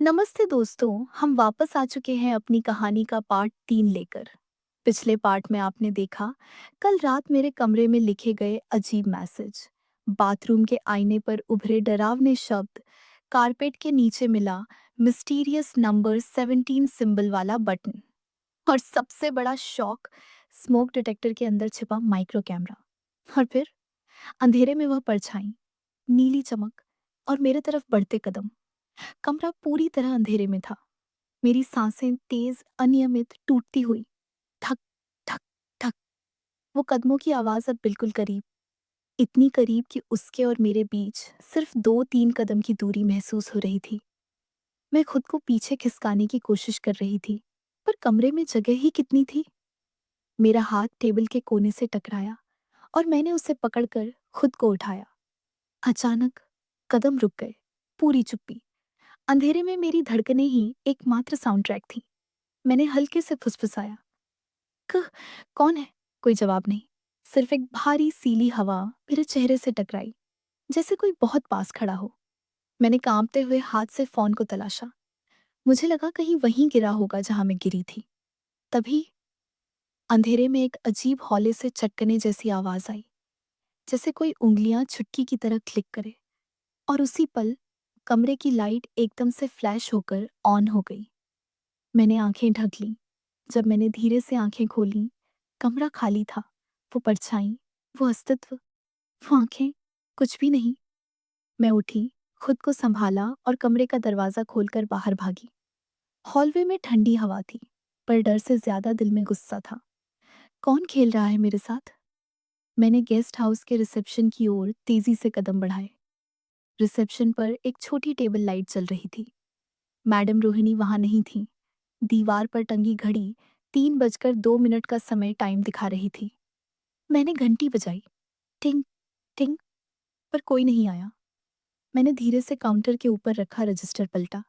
नमस्ते दोस्तों, हम वापस आ चुके हैं अपनी कहानी का पार्ट 3 लेकर। पिछले पार्ट में आपने देखा, कल रात मेरे कमरे में लिखे गए अजीब मैसेज, बाथरूम के आईने पर उभरे डरावने शब्द, कारपेट के नीचे मिला मिस्टीरियस नंबर 17 सिंबल वाला बटन और सबसे बड़ा शॉक, स्मोक डिटेक्टर के अंदर छिपा माइक्रो कैमरा। और फिर अंधेरे में वह परछाई, नीली चमक और मेरे तरफ बढ़ते कदम। कमरा पूरी तरह अंधेरे में था। मेरी सांसें तेज, अनियमित, टूटती हुई। ठक, ठक, ठक। वो कदमों की आवाज़ अब बिल्कुल करीब, इतनी करीब कि उसके और मेरे बीच सिर्फ 2-3 कदम की दूरी महसूस हो रही थी। मैं खुद को पीछे खिसकाने की कोशिश कर रही थी, पर कमरे में जगह ही कितनी थी। मेरा हाथ टेबल के कोने से टकराया और मैंने उसे पकड़कर खुद को उठाया। अचानक कदम रुक गए। पूरी चुप्पी। अंधेरे में मेरी धड़कनें ही एकमात्र साउंड ट्रैक थी। मैंने हल्के से फुसफुसाया, क कौन है? कोई जवाब नहीं। सिर्फ एक भारी सीली हवा मेरे चेहरे से टकराई, जैसे कोई बहुत पास खड़ा हो। मैंने कांपते हुए हाथ से फोन को तलाशा। मुझे लगा कहीं वहीं गिरा होगा जहां मैं गिरी थी। तभी अंधेरे में एक अजीब हौले से चटकने जैसी आवाज आई, जैसे कोई उंगलियां छुटकी की तरह क्लिक करे। और उसी पल कमरे की लाइट एकदम से फ्लैश होकर ऑन हो गई। मैंने आंखें ढक लीं। जब मैंने धीरे से आंखें खोलीं, कमरा खाली था। वो परछाई, वो अस्तित्व, वो आंखें, कुछ भी नहीं। मैं उठी, खुद को संभाला और कमरे का दरवाजा खोलकर बाहर भागी। हॉलवे में ठंडी हवा थी, पर डर से ज्यादा दिल में गुस्सा था। कौन खेल रहा है मेरे साथ? मैंने गेस्ट हाउस के रिसेप्शन की ओर तेजी से कदम बढ़ाए। रिसेप्शन पर एक छोटी टेबल लाइट जल रही थी। मैडम रोहिणी वहां नहीं थी। दीवार पर टंगी घड़ी 3:02 का समय टाइम दिखा रही थी। मैंने घंटी बजाई, टिंग टिंग, पर कोई नहीं आया। मैंने धीरे से काउंटर के ऊपर रखा रजिस्टर पलटा।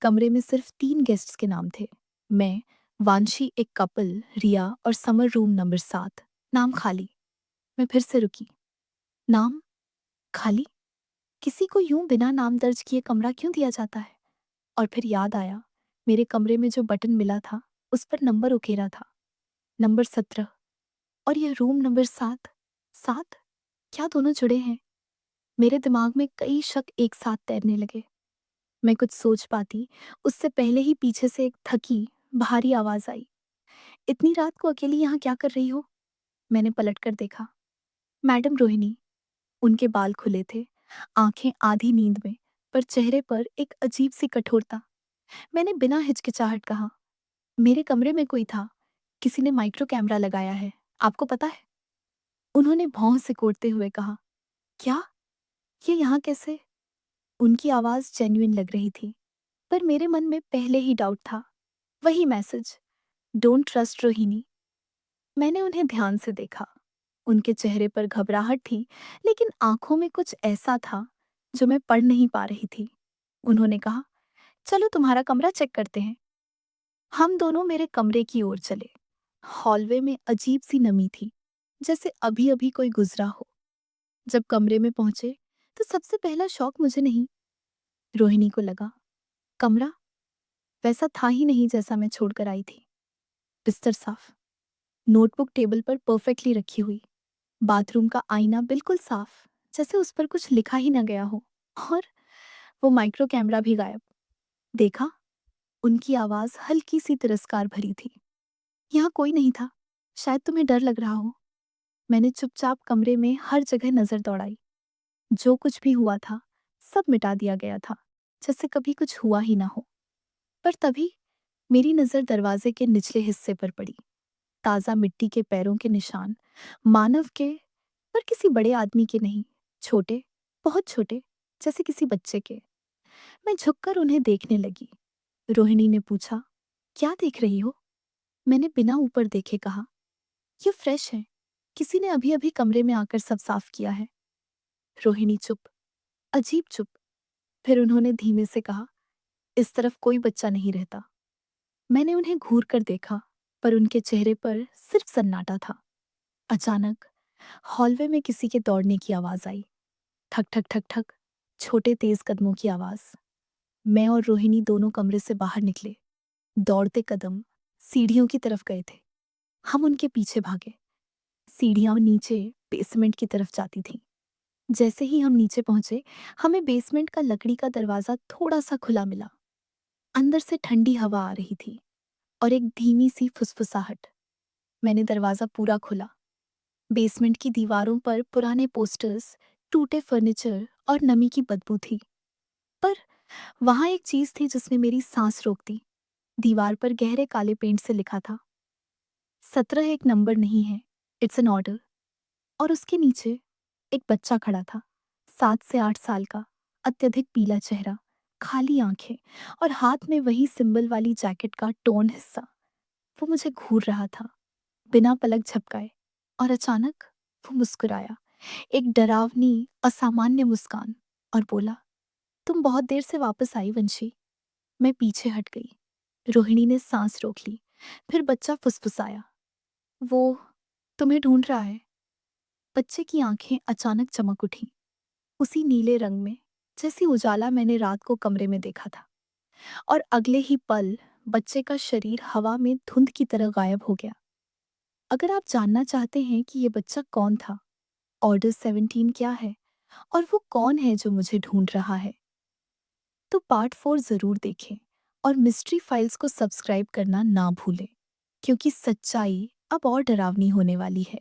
कमरे में सिर्फ 3 गेस्ट्स के नाम थे। मैं, वांशी, एक कपल, रिया और समर, रूम नंबर 7। नाम खाली। मैं फिर से रुकी। नाम खाली। किसी को यूं बिना नाम दर्ज किए कमरा क्यों दिया जाता है? और फिर याद आया, मेरे कमरे में जो बटन मिला था उस पर नंबर उकेरा था, नंबर 17। और यह रूम नंबर 7। 7? क्या दोनों जुड़े हैं? मेरे दिमाग में कई शक एक साथ तैरने लगे। मैं कुछ सोच पाती उससे पहले ही पीछे से एक थकी, भारी आवाज आई। इतनी रात को अकेली यहाँ क्या कर रही हो? मैंने पलट कर देखा। मैडम रोहिणी। उनके बाल खुले थे, आंखें आधी नींद में, पर चेहरे पर एक अजीब सी कठोरता। मैंने बिना हिचकिचाहट कहा, मेरे कमरे में कोई था। किसी ने माइक्रो कैमरा लगाया है, आपको पता है? उन्होंने भौं सिकोड़ते हुए कहा, क्या? ये यहाँ कैसे? उनकी आवाज जेन्युइन लग रही थी, पर मेरे मन में पहले ही डाउट था। वही मैसेज, डोंट ट्रस्ट रोहिणी। मैंने उन्हें ध्यान से देखा। उनके चेहरे पर घबराहट थी, लेकिन आंखों में कुछ ऐसा था जो मैं पढ़ नहीं पा रही थी। उन्होंने कहा, चलो तुम्हारा कमरा चेक करते हैं। हम दोनों मेरे कमरे की ओर चले। हॉलवे में अजीब सी नमी थी, जैसे अभी अभी कोई गुजरा हो। जब कमरे में पहुंचे, तो सबसे पहला शौक मुझे नहीं, रोहिणी को लगा। कमरा वैसा था ही नहीं जैसा मैं छोड़कर आई थी। बिस्तर साफ, नोटबुक टेबल पर परफेक्टली रखी हुई, बाथरूम का आईना बिल्कुल साफ, जैसे उस पर कुछ लिखा ही ना गया हो। और वो माइक्रो कैमरा भी गायब। देखा? उनकी आवाज हल्की सी तिरस्कार भरी थी। यहाँ कोई नहीं था। शायद तुम्हें डर लग रहा हो। मैंने चुपचाप कमरे में हर जगह नजर दौड़ाई। जो कुछ भी हुआ था, सब मिटा दिया गया था, जैसे कभी कुछ हुआ ही ना हो। पर तभी मेरी नजर दरवाजे के निचले हिस्से पर पड़ी। ताजा मिट्टी के पैरों के निशान, मानव के, पर किसी बड़े आदमी के नहीं। छोटे, बहुत छोटे, जैसे किसी बच्चे के। मैं झुककर उन्हें देखने लगी। रोहिणी ने पूछा, क्या देख रही हो? मैंने बिना ऊपर देखे कहा, ये फ्रेश है। किसी ने अभी अभी कमरे में आकर सब साफ किया है। रोहिणी चुप, अजीब चुप। फिर उन्होंने धीमे से कहा, इस तरफ कोई बच्चा नहीं रहता। मैंने उन्हें घूर कर देखा, पर उनके चेहरे पर सिर्फ सन्नाटा था। अचानक हॉलवे में किसी के दौड़ने की आवाज आई। ठक ठक ठक ठक, छोटे तेज कदमों की आवाज। मैं और रोहिणी दोनों कमरे से बाहर निकले। दौड़ते कदम सीढ़ियों की तरफ गए थे। हम उनके पीछे भागे। सीढ़ियां नीचे बेसमेंट की तरफ जाती थीं। जैसे ही हम नीचे पहुंचे, हमें बेसमेंट का लकड़ी का दरवाजा थोड़ा सा खुला मिला। अंदर से ठंडी हवा आ रही थी और एक धीमी सी फुसफुसाहट। मैंने दरवाजा पूरा खोला। बेसमेंट की दीवारों पर पुराने पोस्टर्स, टूटे फर्नीचर और नमी की बदबू थी। पर वहां एक चीज थी जिसने मेरी सांस रोक दी। दीवार पर गहरे काले पेंट से लिखा था, 17 एक नंबर नहीं है, इट्स एन ऑर्डर। और उसके नीचे एक बच्चा खड़ा था, 7 से 8 साल का, अत्यधिक पीला चेहरा, खाली आंखें और हाथ में वही सिंबल वाली जैकेट का टोन हिस्सा। वो मुझे घूर रहा था, बिना पलक झपकाए। और अचानक वो मुस्कुराया, एक डरावनी असामान्य मुस्कान, और बोला, तुम बहुत देर से वापस आई वंशी। मैं पीछे हट गई। रोहिणी ने सांस रोक ली। फिर बच्चा फुसफुसाया, वो तुम्हें ढूंढ रहा है। बच्चे की आंखें अचानक चमक उठी, उसी नीले रंग में जैसी उजाला मैंने रात को कमरे में देखा था। और अगले ही पल बच्चे का शरीर हवा में धुंध की तरह गायब हो गया। अगर आप जानना चाहते हैं कि ये बच्चा कौन था, ऑर्डर 17 क्या है और वो कौन है जो मुझे ढूंढ रहा है, तो पार्ट 4 जरूर देखें। और मिस्ट्री फाइल्स को सब्सक्राइब करना ना भूलें, क्योंकि सच्चाई अब और डरावनी होने वाली है।